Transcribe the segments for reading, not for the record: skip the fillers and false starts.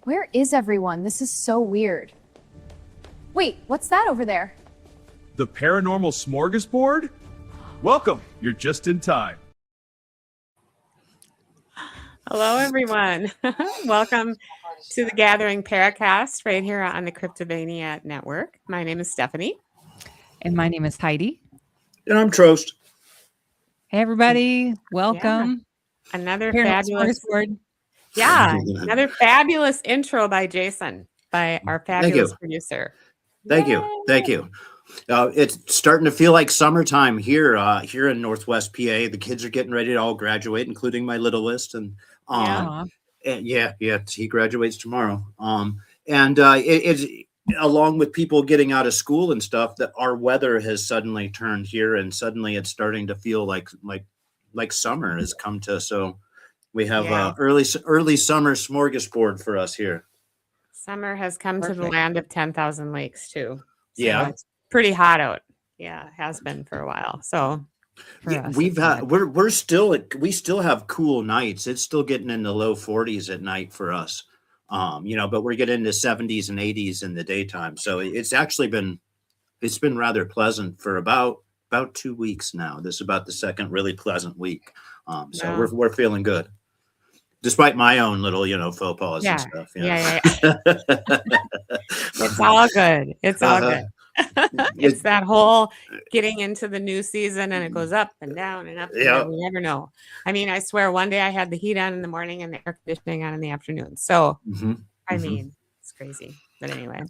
Where is everyone? This is so weird. Wait, what's that over there? The Paranormal Smorgasbord? Welcome, you're just in time. Hello, everyone. Welcome to the Gathering Paracast right here on the Cryptovania Network. My name is Stephanie. And my name is Heidi. And I'm Trost. Hey, everybody. Welcome. Yeah. Another Paranormal fabulous another fabulous intro by Jason, by our fabulous producer. Thank you. It's starting to feel like summertime here in Northwest PA. The kids are getting ready to all graduate, including my littlest, and he graduates tomorrow. It's along with people getting out of school and stuff, that our weather has suddenly turned here, and suddenly it's starting to feel like summer has come to. So we have early summer smorgasbord for us here. Summer has come to the land of 10,000 lakes too. So yeah, it's pretty hot out. Yeah, it has been for a while. So we still have cool nights. It's still getting in the low 40s at night for us. But we're getting into 70s and 80s in the daytime. So it's been rather pleasant for about 2 weeks now. This is about the second really pleasant week. We're feeling good. Despite my own little, faux pas and stuff. Yeah. It's all good. It's all good. It's that whole getting into the new season, and it goes up and down and up. Yeah. We never know. I mean, I swear one day I had the heat on in the morning and the air conditioning on in the afternoon. So, I mean, it's crazy. But anyway.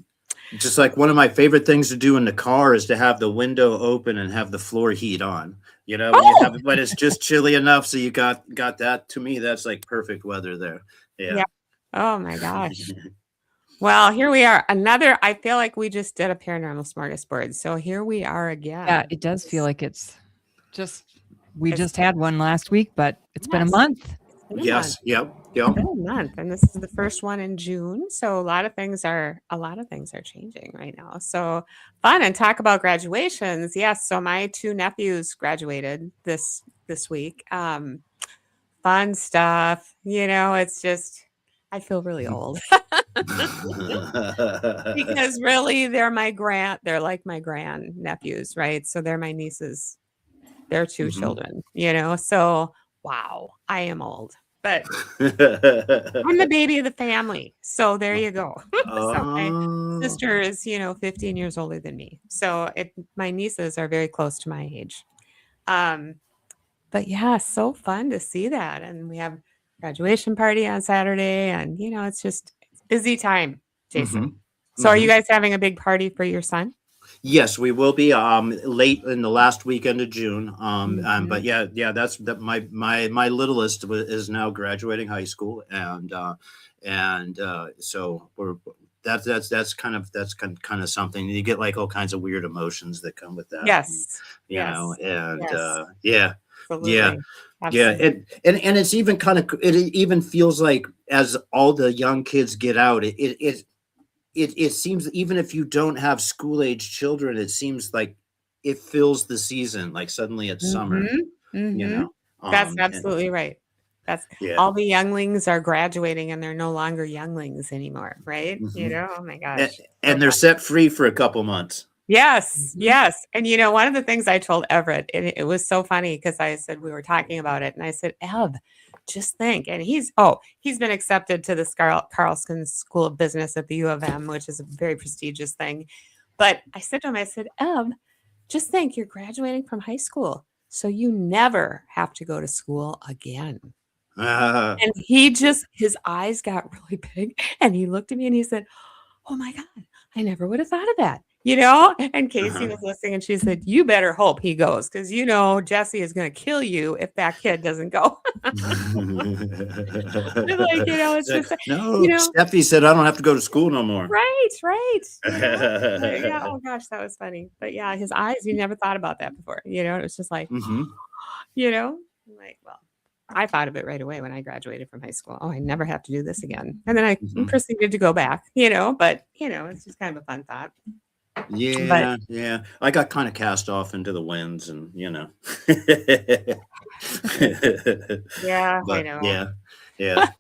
Just like one of my favorite things to do in the car is to have the window open and have the floor heat on. When it's just chilly enough, so you got that. To me, that's like perfect weather there. Yeah. Oh my gosh. Well, here we are. I feel like we just did a paranormal smorgasbord. So here we are again. Yeah, it does feel like we just had one last week, but it's been a month. Yes. Yep. It's been a month, and this is the first one in June. So a lot of things are changing right now. So fun, and talk about graduations. Yes. So my two nephews graduated this week. Fun stuff. It's just, I feel really old because really they're like my grand nephews, right? So they're my nieces. They're two children, so wow, I am old. But I'm the baby of the family. So there you go. So my sister is, 15 years older than me. So my nieces are very close to my age. But yeah, so fun to see that. And we have graduation party on Saturday, and it's busy time, Jason. So are you guys having a big party for your son? Yes, we will be late in the last weekend of June. But that's my littlest is now graduating high school, and so that's kind of something. You get like all kinds of weird emotions that come with that. Yes. Absolutely. And it's even it even feels like as all the young kids get out, it seems, even if you don't have school age children, it seems like it fills the season. Like suddenly it's summer. That's absolutely right. All the younglings are graduating, and they're no longer younglings anymore, right? Oh my gosh. And they're set free for a couple months. Yes. And one of the things I told Everett, and it was so funny because I said, we were talking about it, and I said, Ev, just think. And he's been accepted to the Carlson School of Business at the U of M, which is a very prestigious thing. But I said to him, Ev, just think, you're graduating from high school, so you never have to go to school again. And his eyes got really big, and he looked at me and he said, oh my God, I never would have thought of that. And Casey was listening, and she said, you better hope he goes, because Jesse is going to kill you if that kid doesn't go. It's just Steffi said I don't have to go to school no more. Right. Yeah. Oh gosh, that was funny. But yeah, his eyes, you never thought about that before. It was just like, well, I thought of it right away when I graduated from high school. Oh, I never have to do this again. And then I proceeded to go back, but it's just kind of a fun thought. Yeah. I got kind of cast off into the winds, and Yeah, but, I know. Yeah.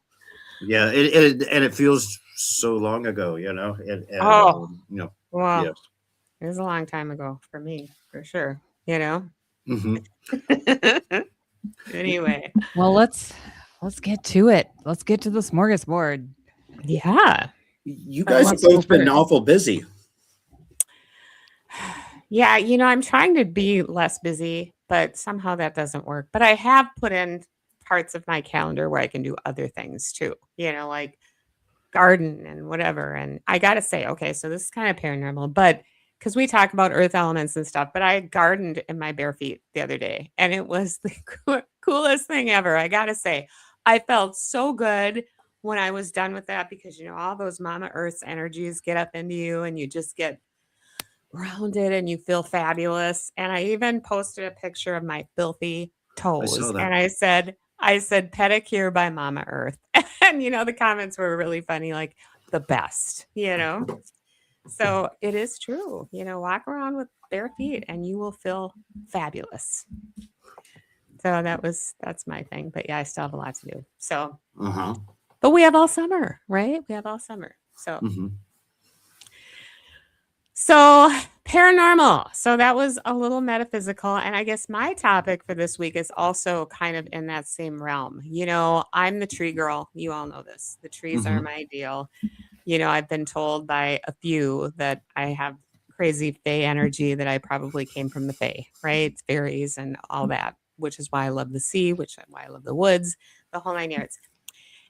And it feels so long ago, you know, and Oh, you know, well, yes. it was a long time ago for me, for sure. You know. Hmm. Anyway, Well, let's get to it. Let's get to the smorgasbord. yeah. You Who guys have wants to go both been first? awful busy. Yeah, I'm trying to be less busy, but somehow that doesn't work. But I have put in parts of my calendar where I can do other things too, like garden and whatever. And I got to say, okay, so this is kind of paranormal, but because we talk about earth elements and stuff, but I gardened in my bare feet the other day and it was the coolest thing ever. I got to say, I felt so good when I was done with that because, all those Mama Earth's energies get up into you and you just get rounded and you feel fabulous. And I even posted a picture of my filthy I saw toes. that. And I said pedicure by Mama Earth. And the comments were really funny, like the best. So it is true. Walk around with bare feet and you will feel fabulous. So that's my thing. But yeah, I still have a lot to do. So Uh-huh. but we have all summer, right? We have all summer. So Hmm. So, paranormal. So, that was a little metaphysical. And I guess my topic for this week is also kind of in that same realm. I'm the tree girl. You all know this. The trees are Hmm. my deal. I've been told by a few that I have crazy fae energy, that I probably came from the fae, right? Fairies and all that, which is why I love the sea, which is why I love the woods, the whole 9 yards.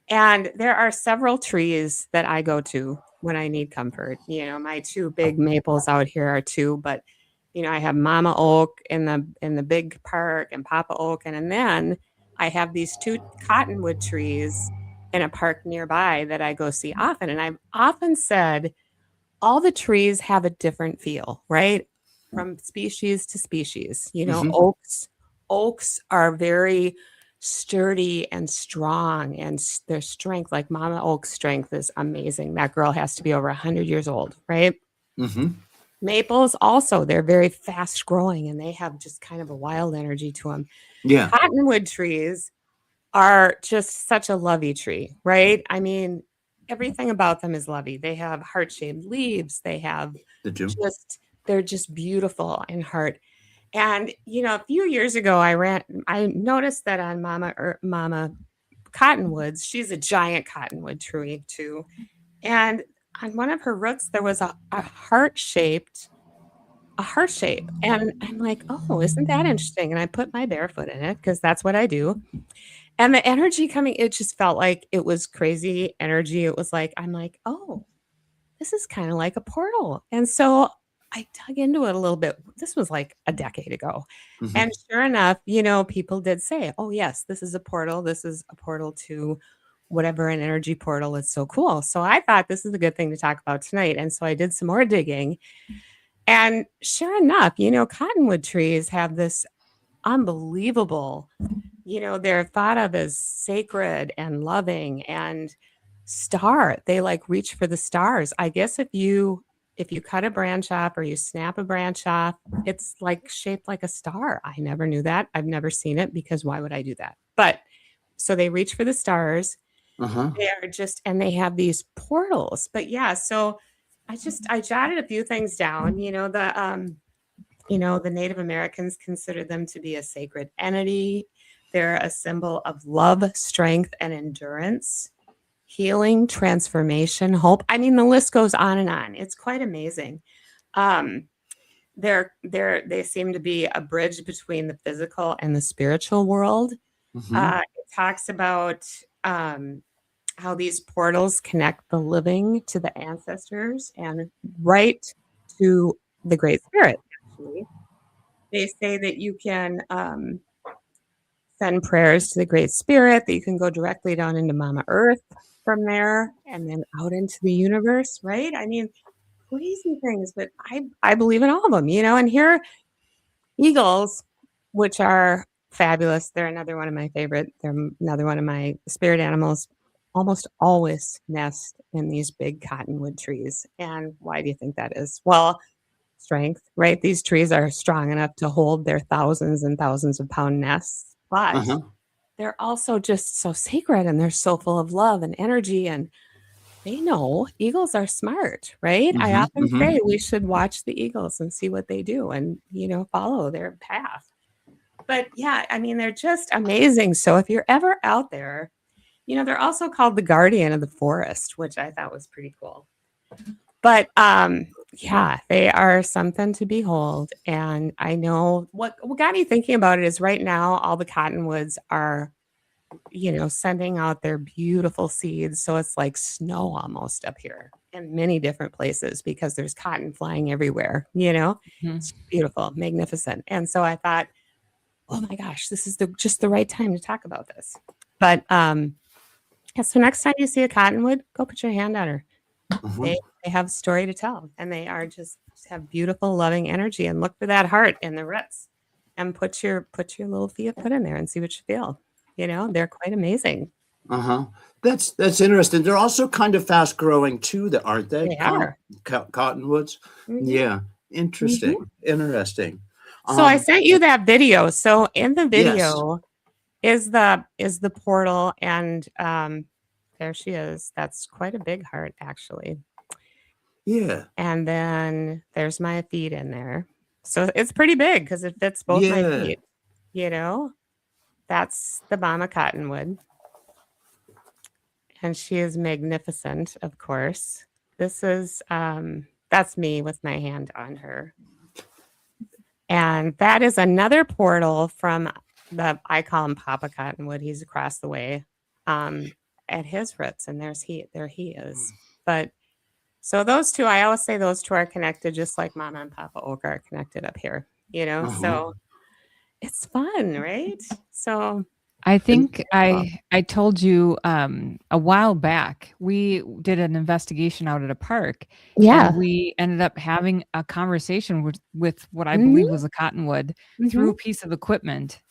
And there are several trees that I go to when I need comfort. My two big maples out here are two, but I have Mama Oak in the big park and Papa Oak, and then I have these two cottonwood trees in a park nearby that I go see often. And I've often said all the trees have a different feel, right? From species to species. Hmm. Oaks are very sturdy and strong, and their strength, like Mama Oak's strength, is amazing. That girl has to be over 100 years old, right? Hmm. Maples also, they're very fast growing and they have just kind of a wild energy to them. Yeah. Cottonwood trees are just such a lovey tree, right? I mean, everything about them is lovey. They have heart-shaped leaves. They have The two. they're just beautiful in heart. And a few years ago, I noticed that on Mama Cottonwoods, she's a giant cottonwood tree too. And on one of her roots, there was a heart shape. And I'm like, oh, isn't that interesting? And I put my barefoot in it because that's what I do. And the energy coming, it just felt like it was crazy energy. It was like, I'm like, oh, this is kind of like a portal. And so I dug into it a little bit. This was like a decade ago. Hmm. And sure enough, people did say, oh, yes, this is a portal. This is a portal to whatever, an energy portal. It's so cool. So I thought this is a good thing to talk about tonight. And so I did some more digging. And sure enough, cottonwood trees have this unbelievable, they're thought of as sacred and loving and star. They like reach for the stars. I guess if you cut a branch off or you snap a branch off, it's like shaped like a star. I never knew that. I've never seen it because why would I do that? But so they reach for the stars. Uh-huh. They are just, and they have these portals. But yeah, so I jotted a few things down. The Native Americans consider them to be a sacred entity. They're a symbol of love, strength, and endurance, healing, transformation, hope. I mean, the list goes on and on. It's quite amazing. Um, they seem to be a bridge between the physical and the spiritual world. Hmm. It talks about how these portals connect the living to the ancestors and right to the Great Spirit. Actually, they say that you can send prayers to the Great Spirit, that you can go directly down into Mama Earth from there and then out into the universe, right? I mean, crazy things, but I believe in all of them, and here, eagles, which are fabulous. They're another one of my favorite. They're another one of my spirit animals. Almost always nest in these big cottonwood trees. And why do you think that is? Well, strength, right? These trees are strong enough to hold their thousands and thousands of pound nests, but Uh-huh. they're also just so sacred and they're so full of love and energy. And they know eagles are smart, right? I Mhm, often mhm. say we should watch the eagles and see what they do and, follow their path. But yeah, I mean, they're just amazing. So if you're ever out there, they're also called the guardian of the forest, which I thought was pretty cool. But yeah, they are something to behold. And I know what got me thinking about it is right now all the cottonwoods are, sending out their beautiful seeds. So it's like snow almost up here in many different places because there's cotton flying everywhere, Mhm. It's beautiful, magnificent. And so I thought, oh my gosh, this is just the right time to talk about this. But yeah, so next time you see a cottonwood, go put your hand on her. Uh-huh. They have a story to tell, and they are just have beautiful, loving energy. And look for that heart in the roots, and put your little foot in there and see what you feel. They're quite amazing. Uh-huh. That's interesting. They're also kind of fast growing too, aren't they? They are. Cottonwoods. Mhm, Yeah. mhm. Interesting. Interesting. So I Um, sent you that video. So in the yes. video is the portal, and there she is. That's quite a big heart, actually. Yeah. And then there's my feet in there. So it's pretty big because it fits both my Yeah. feet. You know, that's the Mama Cottonwood. And she is magnificent, of course. This is that's me with my hand on her. And that is another portal from I call him Papa Cottonwood. He's across the way at his roots, and there he is. But so those two, I always say those two are connected, just like Mama and Papa Oak are connected up here, Uh-huh. So it's fun, right? So I And think I told you a while back we did an investigation out at a park, yeah. and we ended up having a conversation with what I Mhm, believe was a cottonwood through mhm. a piece of equipment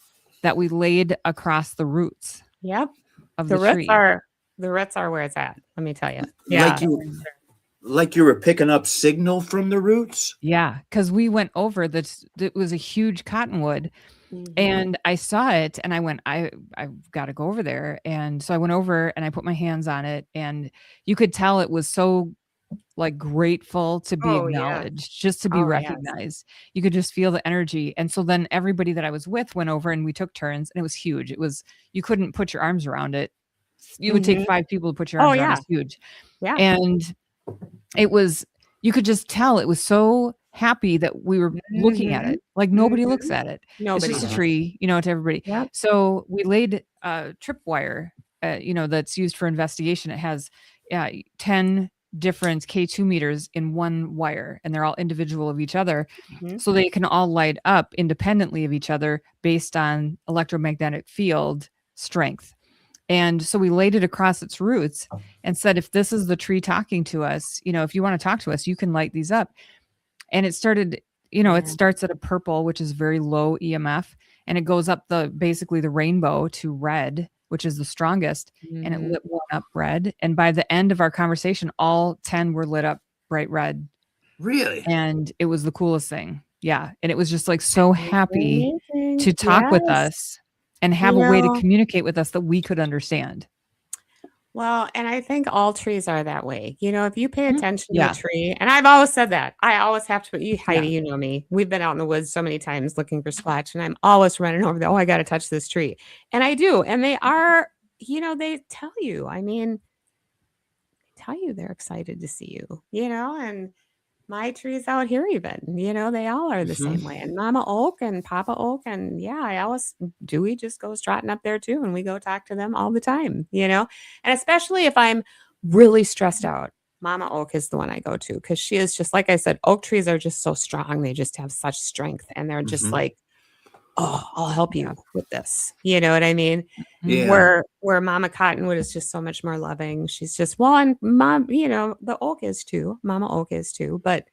that we laid across the roots Yep. of The the roots tree. are the roots are where it's at. Let me tell you. like Yeah. you were picking up signal from the roots? Yeah, because we went over that. It was a huge cottonwood, Mhm. and I saw it, and I went, I've got to go over there, and so I went over and I put my hands on it, and you could tell it was so like grateful to be Oh yeah. acknowledged, just to be Oh yes. recognized. You could just feel the energy. And so then everybody that I was with went over and we took turns, and it was huge. It was, you couldn't put your arms around it. You would take Mhm. 5 people to put your Oh arms around it. yeah. It's huge. Yeah. And it was, you could just tell it was so happy that we were looking at Mhm. it. Like nobody looks Mhm. at it. It's Nobody just a does. Uh-huh. tree, to everybody. Yep. So we laid tripwire, that's used for investigation. It has 10 different K2 meters in one wire, and they're all individual of each other. Mhm. So they can all light up independently of each other based on electromagnetic field strength. And so we laid it across its roots and said, if this is the tree talking to us, if you want to talk to us, you can light these up. And it started, it Yeah. starts at a purple, which is very low EMF, and it goes up basically the rainbow to red, which is the strongest. And it Mhm. lit one up red. And by the end of our conversation, all 10 were lit up bright red. Really? And it was the coolest thing. Yeah. And it was just like so happy Amazing. to talk with Yes. us and You have a way to know, communicate with us that we could understand. well, and I think all trees are that way. If you pay Mhm. attention to a Yeah. tree, and I've always said that, I always have to, Heidi, Yeah. you know me. We've been out in the woods so many times looking for squatch, and I'm always running over there. Oh, I got to touch this tree. And I do. And they are, they tell you, they're excited to see you, and my trees out here even, they all are the Mhm. same way. And Mama Oak and Papa Oak, and yeah, I always Dewey just goes trotting up there too, and we go talk to them all the time. And especially if I'm really stressed out, Mama Oak is the one I go to because she is just like I said, oak trees are just so strong. They just have such strength, and they're just Mhm. like, oh, I'll help Yeah. you with this. You know what I mean? Mhm. Yeah. Where Mama Cottonwood is just so much more loving. She's just, well, and mom, the oak is too. Mama Oak is too, but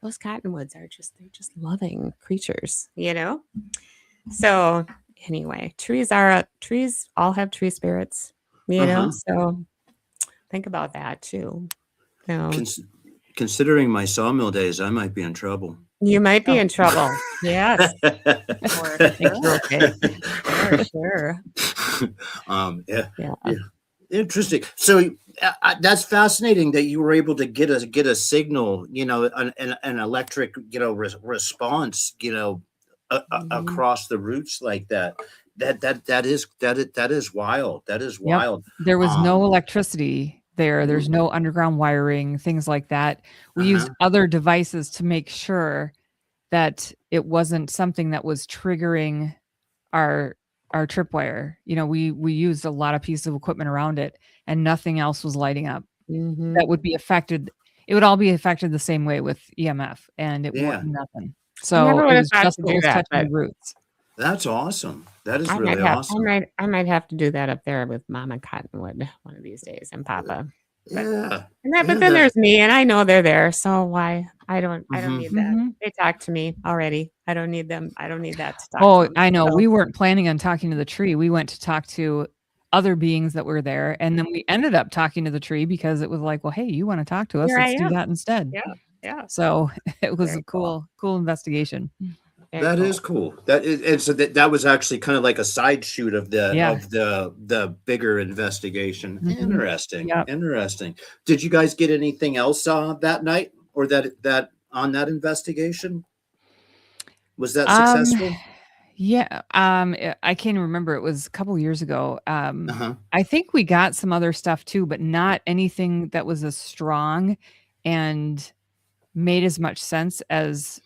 those cottonwoods they're just loving creatures. So anyway, trees all have tree spirits. Uh-huh. So think about that too. So Cons- Considering my sawmill days, I might be in trouble. you might be Oh, in trouble. Yes, for I think you're sure. okay. For sure. Yeah, Yeah. yeah, Interesting. So that's fascinating that you were able to get a signal, an electric, response, Mhm. across the roots like that. That is wild. That is Yep. wild. There was no Um, electricity there. There's no underground wiring, things like that. We used uh-huh. other devices to make sure that it wasn't something that was triggering our our tripwire. We used a lot of pieces of equipment around it and nothing else was lighting up Mhm. that would be affected. It would all be affected the same way with EMF and it Yeah, wasn't nothing. I So never it would have was thought just to what do was that, touching the but roots. that's awesome. That is I really might have I awesome. might I might have to do that up there with Mama Cottonwood one of these days and Papa. But Yeah, but yeah. then That. there's me and I know they're there, so why I don't Hmm. need that. Mhm. They talk to me already. I don't need them. I don't need that to talk to Oh, them. I know. So We weren't planning on talking to the tree. We went to talk to other beings that were there, and then we ended up talking to the tree because it was like, "Well, hey, you wanna talk to us? here I Let's do am. that instead." Yeah. Yeah. So, it was Very a cool. cool investigation. Very That is cool. cool. And so that was actually kind of like a side shoot of the Yeah. bigger investigation. Mhm. Interesting. Yep. Interesting. Did you guys get anything else that night or that on that investigation? Was that Um, successful? yeah, I can't even remember. It was a couple years ago. Uh-huh. I think we got some other stuff too, but not anything that was as strong and made as much sense as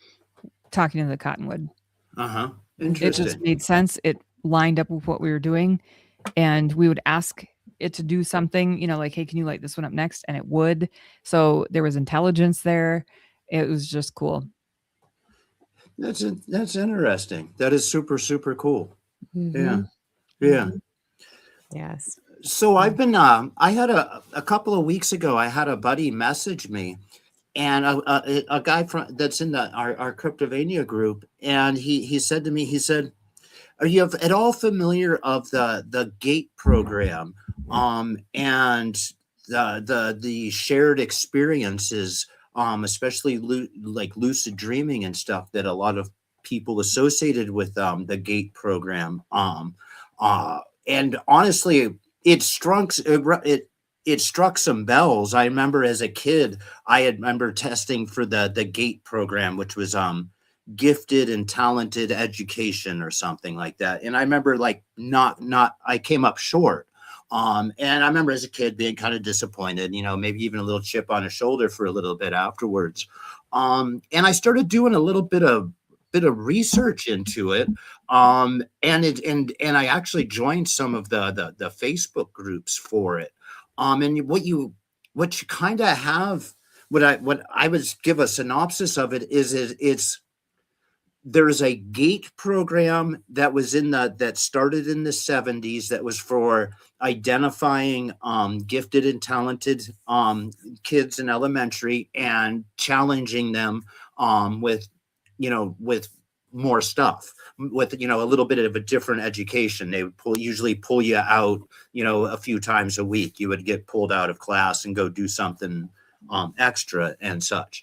talking to the cottonwood. Uh-huh. It just Interesting. made sense. It lined up with what we were doing, and we would ask it to do something, like, "Hey, can you light this one up next?" And it would. So there was intelligence there. It was just cool. That's interesting. That is super, super cool. Yeah. Mhm. Yeah. Mhm. Yes. So I've Mm. been I had a couple of weeks ago, I had a buddy message me and a guy from that's in our Cryptovania group, and he said to me, he said, "Are you at all familiar of the GATE program, and the shared experiences, especially like lucid dreaming and stuff that a lot of people associated with the GATE program, uh, and honestly, it struck it struck some bells. I remember as a kid, I had remember testing for the GATE program, which was gifted and talented education or something like that. And I remember like not I came up short. And I remember as a kid being kind of disappointed, maybe even a little chip on his shoulder for a little bit afterwards. And I started doing a little bit of research into it. And I actually joined some of the Facebook groups for it. And what you kind of have, what I would give a synopsis of it is it's there's a GATE program that was that started in the 70s that was for identifying gifted and talented kids in elementary and challenging them with more stuff, with a little bit of a different education. They would usually pull you out a few times a week. You would get pulled out of class and go do something extra and such.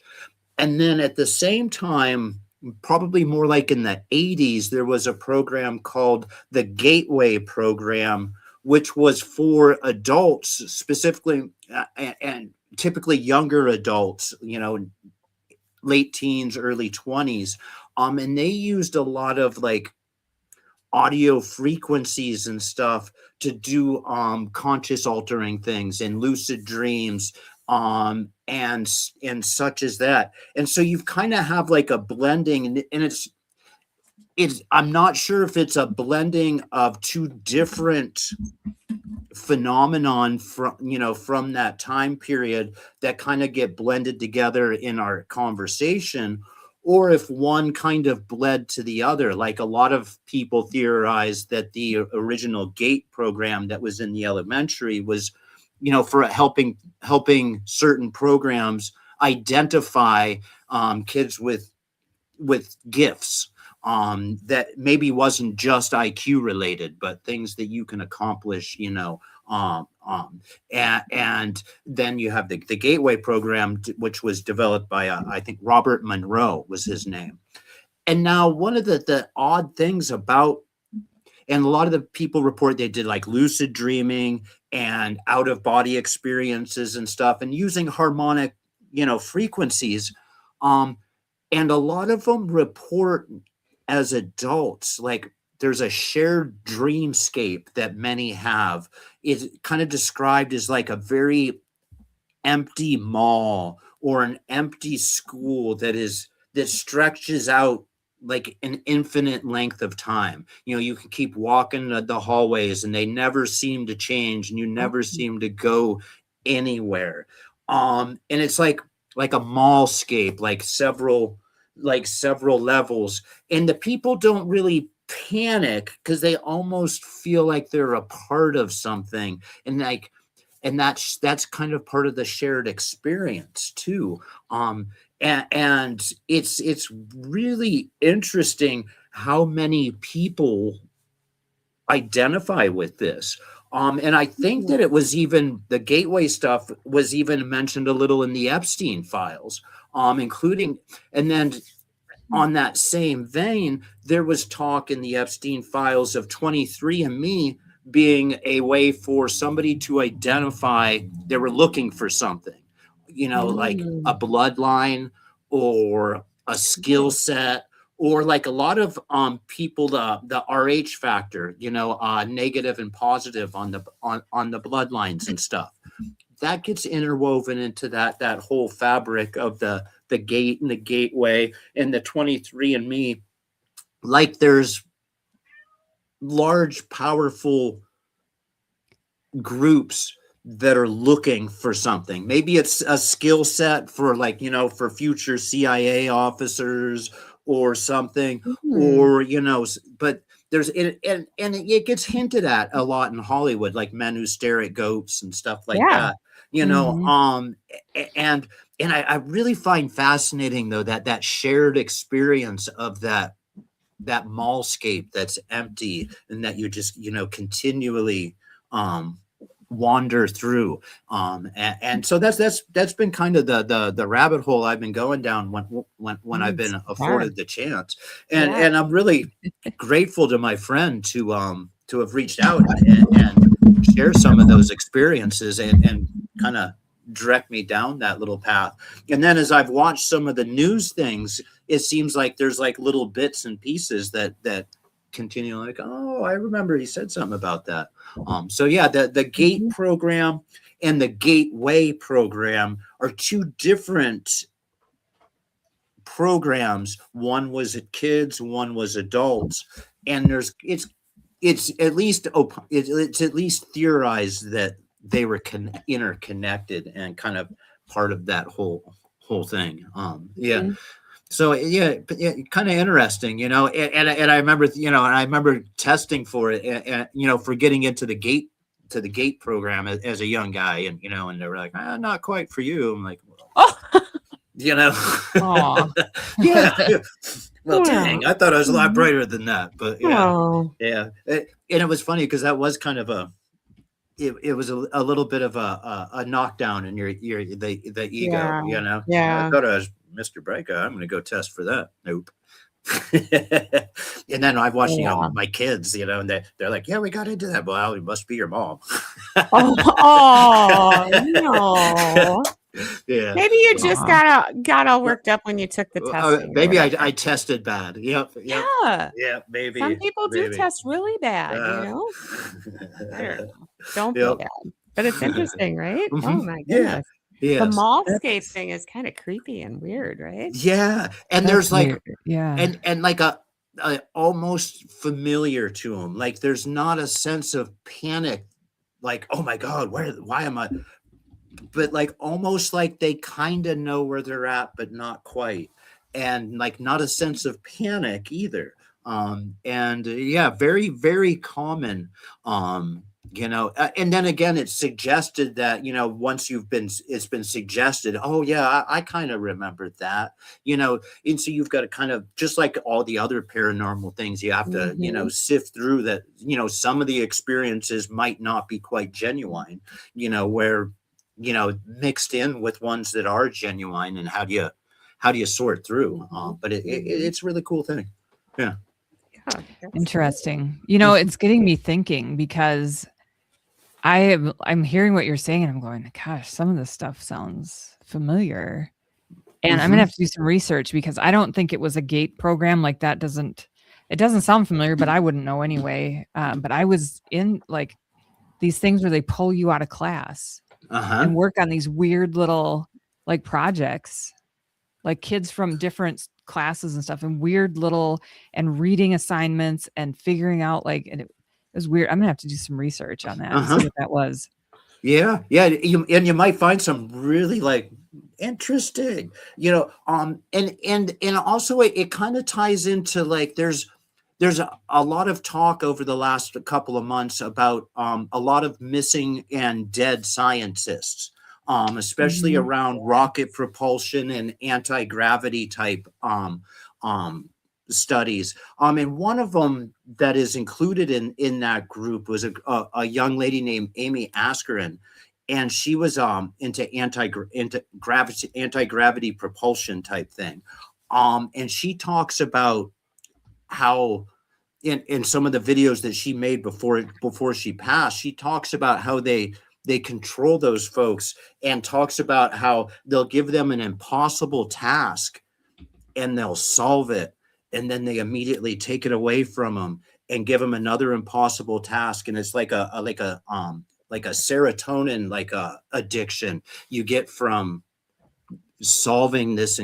And then at the same time, probably more like in the 80s, there was a program called the Gateway Program, which was for adults specifically, and typically younger adults, late teens, early 20s. And they used a lot of like audio frequencies and stuff to do conscious altering things and lucid dreams, and such as that. And so you kind of have like a blending, and it's I'm not sure if it's a blending of two different phenomenon from that time period that kind of get blended together in our conversation, or if one kind of bled to the other. Like a lot of people theorize that the original GATE program that was in the elementary was for helping certain programs identify kids with gifts, that maybe wasn't just IQ related, but things that you can accomplish, um, um, and then you have the Gateway program, which was developed by, I think Robert Monroe was his name. And now one of the odd things about, and a lot of the people report they did like lucid dreaming and out of body experiences and stuff, and using harmonic, frequencies. And a lot of them report as adults, like there's a shared dreamscape that many have. It's kind of described as like a very empty mall or an empty school that stretches out like an infinite length of time. You can keep walking the hallways and they never seem to change, and you never seem to go anywhere. And it's like a mallscape, like several levels, and the people don't really panic because they almost feel like they're a part of something, and that's kind of part of the shared experience too. And it's really interesting how many people identify with this. And I think that it was even the gateway stuff was even mentioned a little in the Epstein files, including, and then on that same vein, there was talk in the Epstein files of 23andMe being a way for somebody to identify they were looking for something, like a bloodline or a skill set, or like a lot of people, the RH factor, negative and positive on the bloodlines and stuff. That gets interwoven into that whole fabric of the gate and the gateway and the 23andMe. Like there's large, powerful groups that are looking for something. Maybe it's a skill set for for future CIA officers or something, or, but there's, and it gets hinted at a lot in Hollywood, like men who stare at goats and stuff like that, and I really find fascinating though, that shared experience of that mallscape that's empty and that you just, continually, wander through. And so that's been kind of the rabbit hole I've been going down when I've been afforded the chance. And I'm really grateful to my friend to have reached out and share some of those experiences and kind of direct me down that little path. And then as I've watched some of the news things, it seems like there's like little bits and pieces that continue, like, oh, I remember he said something about that. So yeah, the GATE program and the Gateway program are two different programs. One was at kids, one was adults, and it's at least theorized that they were interconnected and kind of part of that whole thing. So yeah, kind of interesting, and I remember, and I remember testing for it, and for getting into the GATE program as a young guy, and and they were like, not quite for you. I'm like, well, yeah. Well, dang, I thought I was a lot brighter than that, but yeah. And it was funny because that was kind of it was a little bit of a knockdown in the ego, I thought I was Mr. Breaker. I'm going to go test for that. Nope. And then I've watched, my kids, and they're like, yeah, we got into that. Well, it must be your mom. No. Yeah. Maybe you just got all worked up when you took the test. Maybe I tested bad. Yep. Yeah. Yeah. Maybe. Some people do test really bad. I don't know. Don't feel bad. But it's interesting, right? Oh my goodness. Yeah. The mallscape thing is kind of creepy and weird, right? Yeah. And there's like, weird. and like a almost familiar to them. Like there's not a sense of panic, like, oh my God, why am I? But like almost like they kind of know where they're at, but not quite. And like not a sense of panic either. And very, very common. And then again, it's suggested that, once it's been suggested, oh yeah, I kind of remembered that, and so you've got to kind of, just like all the other paranormal things, you have to, sift through that, some of the experiences might not be quite genuine, where, mixed in with ones that are genuine, and how do you sort through? But it's a really cool thing. Yeah. Interesting. It's getting me thinking, because I'm hearing what you're saying, and I'm going, gosh, some of this stuff sounds familiar. And I'm gonna have to do some research because I don't think it was a gate program. Like that doesn't sound familiar, but I wouldn't know anyway. But I was in like these things where they pull you out of class and work on these weird little like projects, like kids from different classes and stuff, and weird little and reading assignments and figuring out like, and it was weird. I'm gonna have to do some research on that and see what that was. Yeah. You might find some really like interesting, and also it kind of ties into like there's a lot of talk over the last couple of months about a lot of missing and dead scientists, especially around rocket propulsion and anti-gravity type studies. And one of them that is included in that group was a young lady named Amy Askerin, and she was into anti-gravity propulsion type thing. And she talks about how in some of the videos that she made before she passed, she talks about how they control those folks, and talks about how they'll give them an impossible task and they'll solve it, and then they immediately take it away from them and give them another impossible task. And it's like a serotonin, like a addiction you get from solving this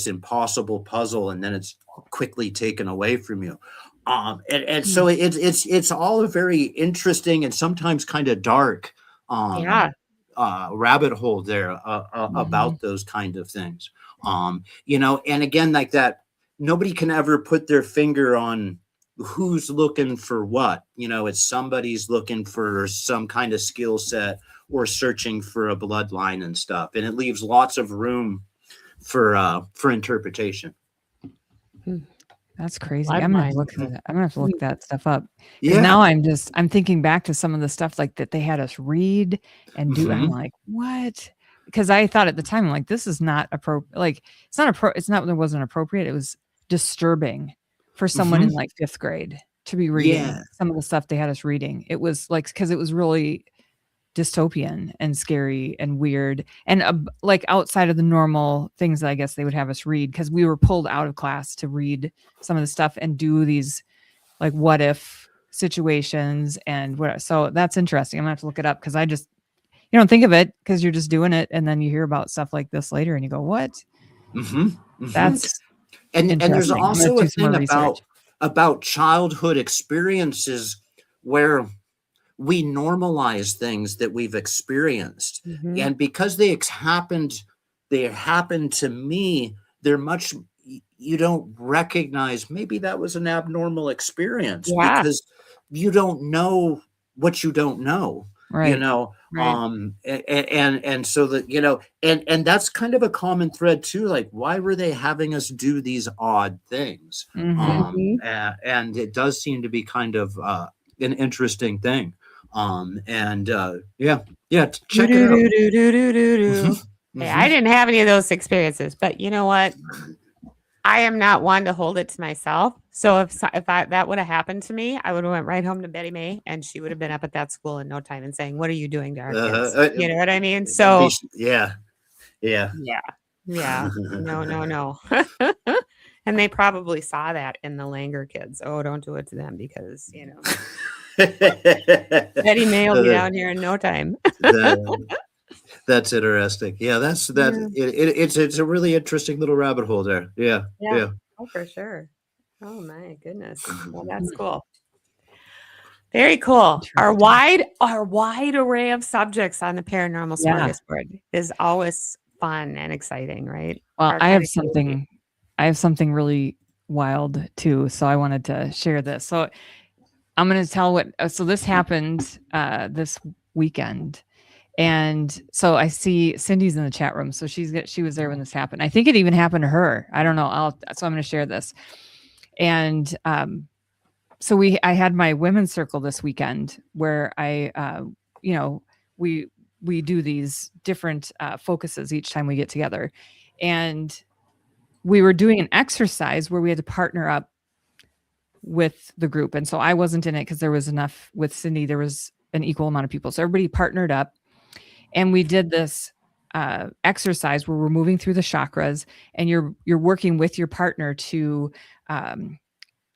impossible puzzle, and then it's quickly taken away from you. So it's all a very interesting and sometimes kind of dark rabbit hole there about those kind of things. And again, like that, nobody can ever put their finger on who's looking for what. It's somebody's looking for some kind of skill set or searching for a bloodline and stuff, and it leaves lots of room for interpretation. That's crazy. I'm gonna have to look that stuff up. Yeah. Now I'm thinking back to some of the stuff like that they had us read and do. I'm like, what? Because I thought at the time, like, this is not appropriate. Like, it's not that it wasn't appropriate. It was disturbing for someone in like 5th grade to be reading some of the stuff they had us reading. It was like, because it was really dystopian and scary and weird and like outside of the normal things that I guess they would have us read, because we were pulled out of class to read some of the stuff and do these like what if situations and what. So that's interesting. I'm gonna have to look it up, because you don't think of it because you're just doing it, and then you hear about stuff like this later and you go, what? That's and there's also a thing about childhood experiences where we normalize things that we've experienced. And because they happened to me, you don't recognize maybe that was an abnormal experience because you don't know what you don't know. Right. And so that, and that's kind of a common thread too. Like, why were they having us do these odd things? And it does seem to be kind of an interesting thing. Check it out. Hey, I didn't have any of those experiences, but you know what? I am not one to hold it to myself. So if that would have happened to me, I would have went right home to Betty May, and she would have been up at that school in no time and saying, "What are you doing to our kids?" You know what I mean? So yeah. No. And they probably saw that in the Langer kids. Oh, don't do it to them, because Betty May will be down here in no time. That's interesting. Yeah, it's a really interesting little rabbit hole there. Yeah. Oh, for sure. Oh my goodness. Well, that's cool. Very cool. Our wide array of subjects on the Paranormal Smorgasbord is always fun and exciting, right? Well, I have something really wild too, so I wanted to share this. So I'm going to tell so this happened this weekend. And so I see Cindy's in the chat room. So she was there when this happened. I think it even happened to her. I don't know. So I'm going to share this. And so I had my women's circle this weekend where we do these different focuses each time we get together. And we were doing an exercise where we had to partner up with the group. And so I wasn't in it because there was enough with Cindy. There was an equal amount of people. So everybody partnered up, and we did this exercise where we're moving through the chakras, and you're working with your partner to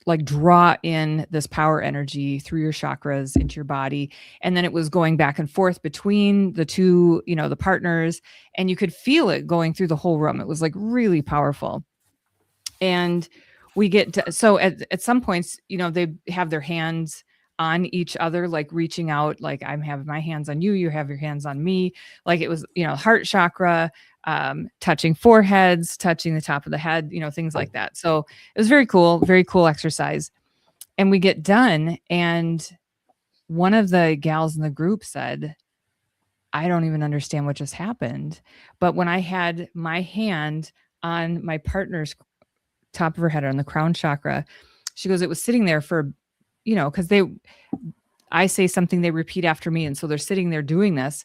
like draw in this power energy through your chakras into your body. And then it was going back and forth between the two, the partners, and you could feel it going through the whole room. It was like really powerful. And we get to, so at some points, they have their hands on each other, like reaching out, like I'm having my hands on you, you have your hands on me. Like it was, heart chakra, touching foreheads, touching the top of the head, things like that. So it was very cool exercise. And we get done, and one of the gals in the group said, I don't even understand what just happened. But when I had my hand on my partner's top of her head on the crown chakra, she goes, it was sitting there for, because I say something, they repeat after me. And so they're sitting there doing this.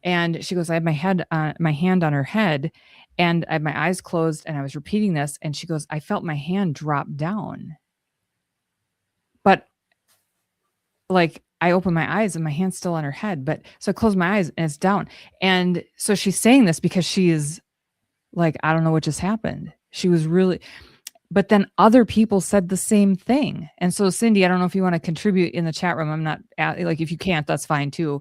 And she goes, I had my hand on her head, and I had my eyes closed, and I was repeating this. And she goes, I felt my hand drop down. But like I opened my eyes and my hand's still on her head. But so I closed my eyes and it's down. And so she's saying this because she is like, I don't know what just happened. She was really, but then other people said the same thing. And so Cindy, I don't know if you want to contribute in the chat room. I'm not like, if you can't, that's fine too.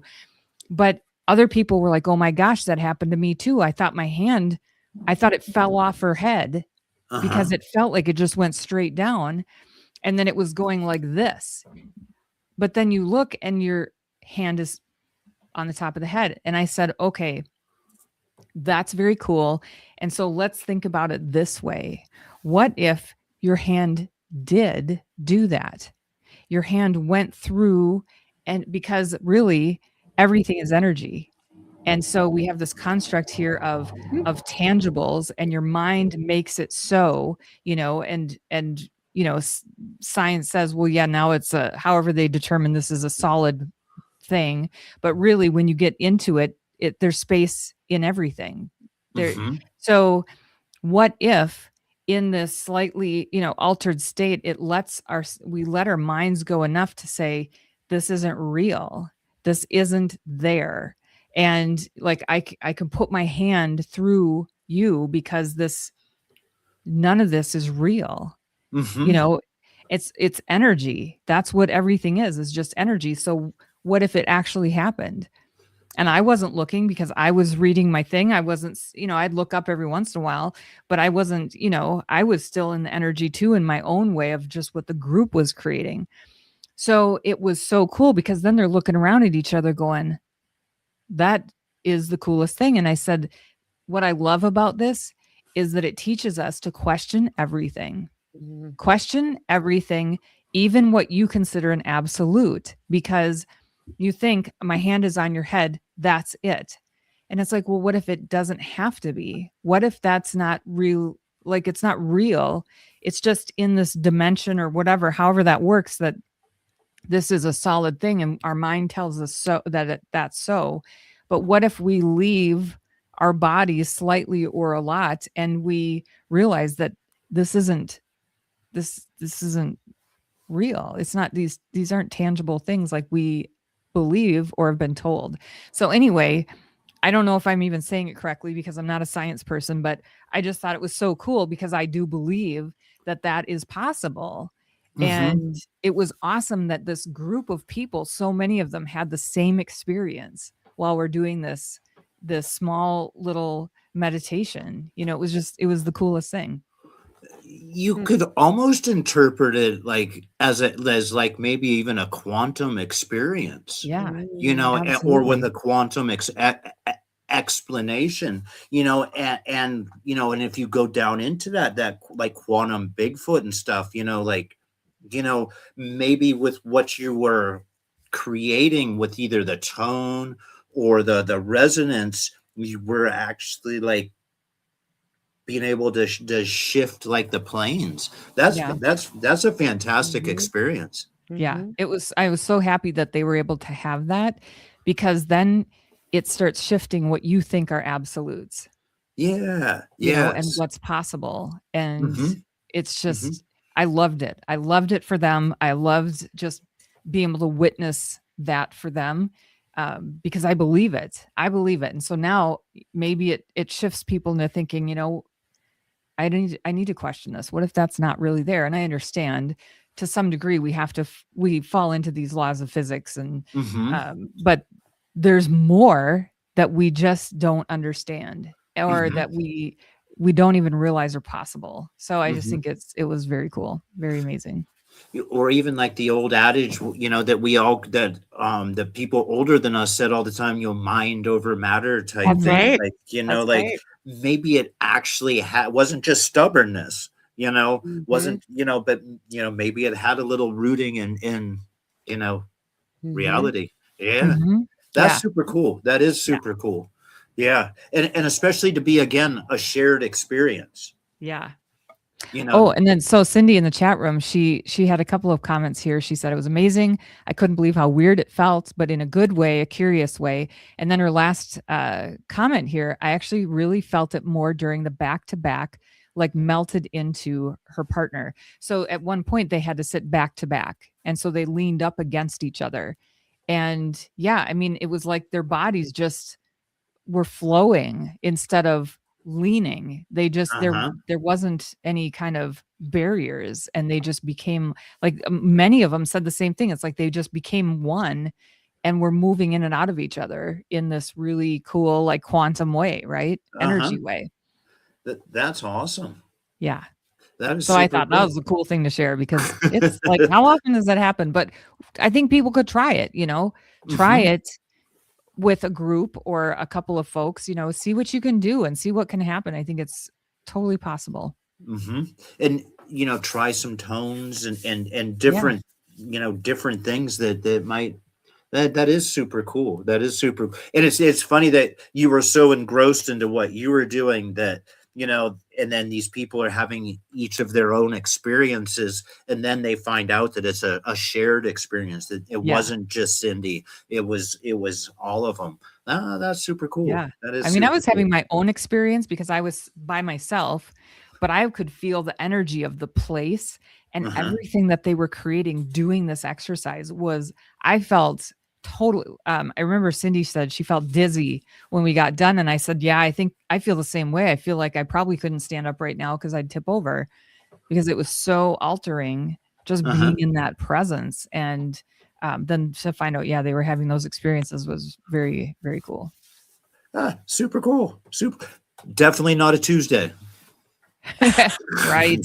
But other people were like, oh my gosh, that happened to me too. I thought it fell off her head because it felt like it just went straight down. And then it was going like this. But then you look and your hand is on the top of the head. And I said, okay, that's very cool. And so let's think about it this way. What if your hand did do that? Your hand went through, and because really everything is energy. And so we have this construct here of tangibles, and your mind makes it so, and science says, well, yeah, now it's however they determine this is a solid thing. But really, when you get into it, there's space in everything. So what if in this slightly, altered state, we let our minds go enough to say, this isn't real. This isn't there. And like, I can put my hand through you because none of this is real. It's energy. That's what everything is just energy. So what if it actually happened? And I wasn't looking because I was reading my thing. I wasn't, I'd look up every once in a while, but I wasn't, I was still in the energy too, in my own way of just what the group was creating. So it was so cool because then they're looking around at each other going, that is the coolest thing. And I said, what I love about this is that it teaches us to question everything. Question everything, even what you consider an absolute, because you think my hand is on your head, that's it. And it's like, well, what if it doesn't have to be? What if that's not real? Like, it's not real. It's just in this dimension or whatever, however that works, that this is a solid thing. And our mind tells us so that's so. But what if we leave our bodies slightly or a lot, and we realize that this isn't real. It's not, these aren't tangible things like we believe or have been told. So anyway, I don't know if I'm even saying it correctly because I'm not a science person, but I just thought it was so cool because I do believe that is possible. And it was awesome that this group of people, so many of them had the same experience while we're doing this small little meditation. It was the coolest thing. You could almost interpret it like as like maybe even a quantum experience. Yeah. Or when the quantum explanation, and if you go down into that like quantum Bigfoot and stuff, maybe with what you were creating with either the tone or the resonance, you were actually like being able to shift like the planes. That's a fantastic experience. Yeah, I was so happy that they were able to have that, because then it starts shifting what you think are absolutes. Yeah. And what's possible. And it's just, I loved it. I loved it for them. I loved just being able to witness that for them, because I believe it. I believe it. And so now maybe it shifts people into thinking, I need to question this. What if that's not really there? And I understand to some degree we fall into these laws of physics, and but there's more that we just don't understand, or that we don't even realize are possible. So I just think it was very cool, very amazing. Or even like the old adage, that people older than us said all the time, mind over matter type That's thing. right. Like, That's right. maybe it actually wasn't just stubbornness, wasn't, but, maybe it had a little rooting in reality. Yeah. That's super cool. That is super cool. Yeah. And especially to be, again, a shared experience. Yeah. Oh, and then so Cindy in the chat room, she had a couple of comments here. She said it was amazing. I couldn't believe how weird it felt, but in a good way, a curious way. And then her last comment here, I actually really felt it more during the back-to-back, like melted into her partner. So at one point they had to sit back to back. And so they leaned up against each other. And yeah, I mean, it was like their bodies just were flowing instead of leaning. They just there wasn't any kind of barriers, and they just became like, many of them said the same thing. It's like they just became one and were moving in and out of each other in this really cool, like, quantum way, right? Energy way. That's awesome. Yeah. That is so I thought that was a cool thing to share, because it's like, how often does that happen? But I think people could try it, try it with a group or a couple of folks, see what you can do and see what can happen. I think it's totally possible. And, try some tones and different, different things that might, that is super cool. That is super. And it's funny that you were so engrossed into what you were doing that, and then these people are having each of their own experiences, and then they find out that it's a shared experience, that it wasn't just Cindy. It was all of them. That's super cool. Yeah. That is. I mean, I was having my own experience because I was by myself, but I could feel the energy of the place and everything that they were creating doing this exercise I felt totally. I remember Cindy said she felt dizzy when we got done. And I said, yeah, I think I feel the same way. I feel like I probably couldn't stand up right now because I'd tip over, because it was so altering just being in that presence. And then to find out, they were having those experiences was very, very cool. Super cool. Super. Definitely not a Tuesday. Right.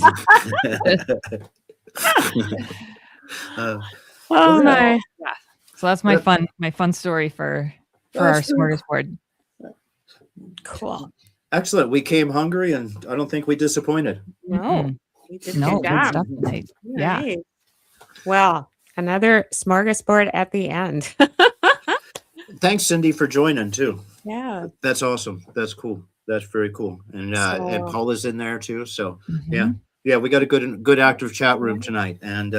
Oh my. Yeah. So that's my fun story for our smorgasbord. Cool. Excellent. We came hungry, and I don't think we disappointed. No, you did No, good good job. stuff tonight. Yeah. Nice. Well, another smorgasbord at the end. Thanks, Cindy, for joining too. Yeah. That's awesome. That's cool. That's very cool. And and Paula's in there too. So yeah, we got a good active chat room tonight. And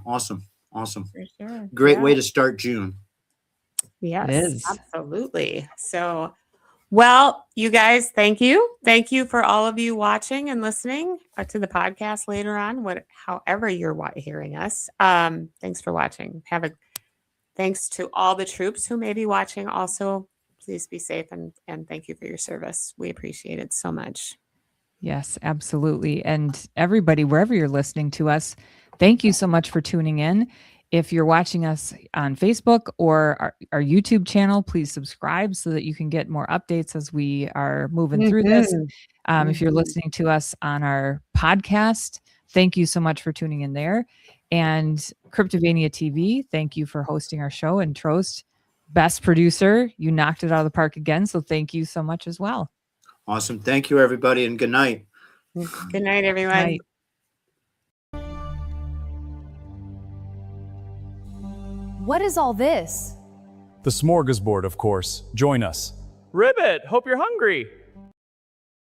awesome. For sure. Great way to start June. Yes, It is. absolutely. So, well, you guys, thank you. Thank you for all of you watching and listening to the podcast later on, however you're hearing us. Thanks for watching. Thanks to all the troops who may be watching also. Please be safe, and thank you for your service. We appreciate it so much. Yes, absolutely. And everybody, wherever you're listening to us, thank you so much for tuning in. If you're watching us on Facebook or our YouTube channel, please subscribe so that you can get more updates as we are moving through this. If you're listening to us on our podcast, thank you so much for tuning in there. And Cryptovania TV, thank you for hosting our show. And Trost, best producer, you knocked it out of the park again. So thank you so much as well. Awesome. Thank you, everybody, and good night. Good night, everyone. Night. What is all this? The smorgasbord, of course. Join us. Ribbit, hope you're hungry.